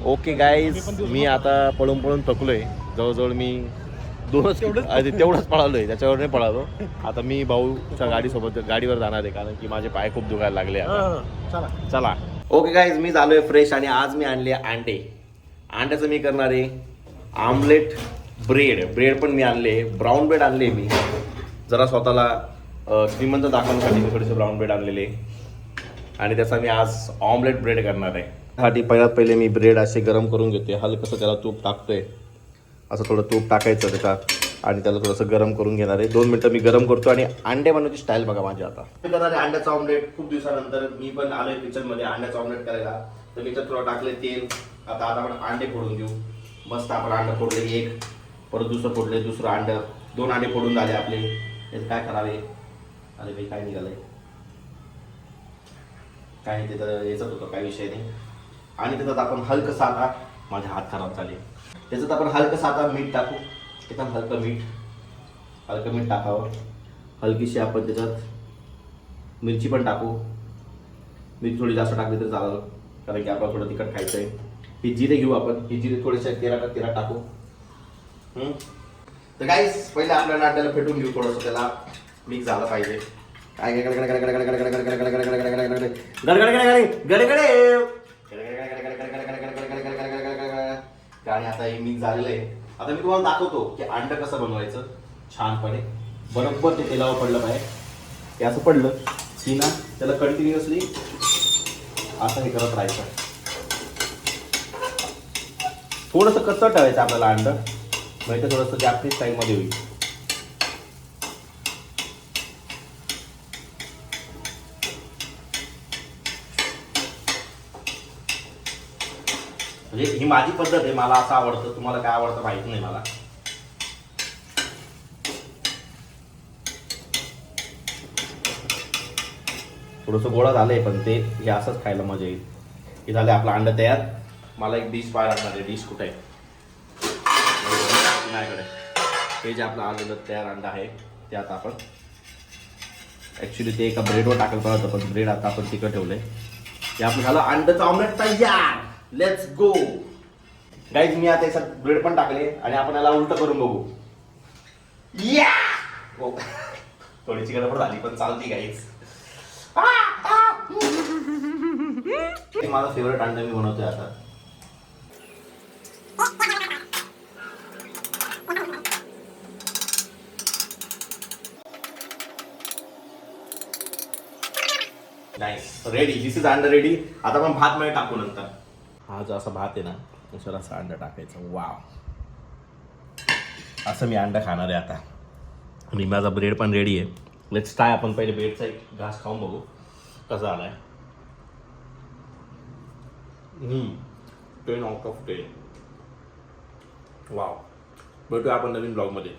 Okay guys, मी आता पळून पळून थकलोय. जवळजवळ मी तेवढंच पळालोय, त्याच्यावर नाही पळालो. आता मी भाऊच्या गाडीसोबत गाडीवर जाणार आहे, कारण की माझे पाय खूप दुखायला लागले आता. चला. ओके गाईज, मी झालोय फ्रेश आणि आज मी आणले अंडे. अंड्याचं मी करणार आहे आमलेट. ब्रेड पण मी आणले, ब्राऊन ब्रेड आणले. मी जरा स्वतःला श्रीमंत दाखवण्यासाठी मी थोडेसे ब्राऊन ब्रेड आणलेले आणि त्याचा मी आज ऑमलेट ब्रेड करणार आहे. साठी पहिले मी ब्रेड असे गरम करून घेते. हलकसं त्याला तूप टाकतोय, असं थोडं तूप टाकायचं त्याच्यात आणि त्याला थोडंसं गरम करून घेणार आहे. 2 मिनटं मी गरम करतो आणि अंडे बनवण्याची स्टाईल बघा माझी. आता करणार आहे अंड्याचं ऑमलेट. खूप दिवसानंतर मी पण आलोय किचनमध्ये अंड्याचं ऑमलेट करायला. तर मी त्यात थोडं टाकले तेल. आता आपण अंडे फोडून देऊ. मस्त आपण अंडं फोडले, एक परत दुसरं फोडले, दुसरं अंडं, 2 अंडे फोडून झाले आपले. त्यात काय करावे, अरे भाई काय निघालंय, काय ते तर यायचं होतं, काही विषय नाही. आणि त्याच्यात आपण हलकं आता माझे हात खराब झाले, त्याच्यात आपण हलकं आता मीठ टाकू. एकदम हलकं मीठ टाकावं. हलकीशी आपण त्याच्यात मिरची पण टाकू. मिरची थोडी जास्त टाकली तर चालेल, कारण की आपल्याला थोडं तिखट खायचं आहे. ही जिरे घेऊ आपण, ही जिरे थोडेसे तेलात टाकू. तर गाईस, पहिले आपल्याला अंड्याला फेटून घेऊ, थोडंसं त्याला मिक्स झालं पाहिजे. काय आणि आता हे मिक्स झालेलं आहे. आता मी तुम्हाला दाखवतो की अंडं कसं बनवायचं छानपणे. बरोबर ते तेलावर पडलं पाहिजे. ते असं पडलं की ना त्याला कंटिन्युअसली असं हे करत राहायचं. थोडंसं कच्चं ठेवायचं आपल्याला अंडं, म्हणजे थोडंसं जास्ती स्टाईलमध्ये होईल. म्हणजे ही माझी पद्धत आहे, मला असं आवडतं. तुम्हाला काय आवडतं माहित नाही मला. थोडंसं गोळा झालंय, पण ते हे असंच खायला मजा येईल. हे झालं आपलं अंडं तयार. मला एक डिश बाहेर आणणार आहे. डिश कुठे आहे माझ्याकडे. हे जे आपलं आलेलं तयार अंडं आहे ते आता आपण ॲक्च्युली ते एका ब्रेडवर टाकायला पाहिजे होतं, पण ब्रेड आता आपण तिकडे ठेवलंय. हे आपलं झालं अंड्याचं ऑमलेट तयार. Let's go guys. मी आता याच्यात ब्रेड पण टाकले आणि आपण याला उलट करून बघू. या थोडीशी गडबड झाली, पण चालती गाईज. माझा फेवरेट अंडा मी बनवतोय आता. Nice, ready. दिस इज अंडा रेडी. आता आपण भात मध्ये टाकू नंतर. हा जो असा भात आहे ना, त्याच्यावर असा अंडा टाकायचा. वाव, असं मी अंडा खाणार आहे आता. आणि माझा ब्रेड पण रेडी आहे. Let's try. आपण पहिले ब्रेडचा एक घास खाऊन बघू कसा आलाय. 10 out of 10. वाव. भेटूया आपण नवीन ब्लॉगमध्ये.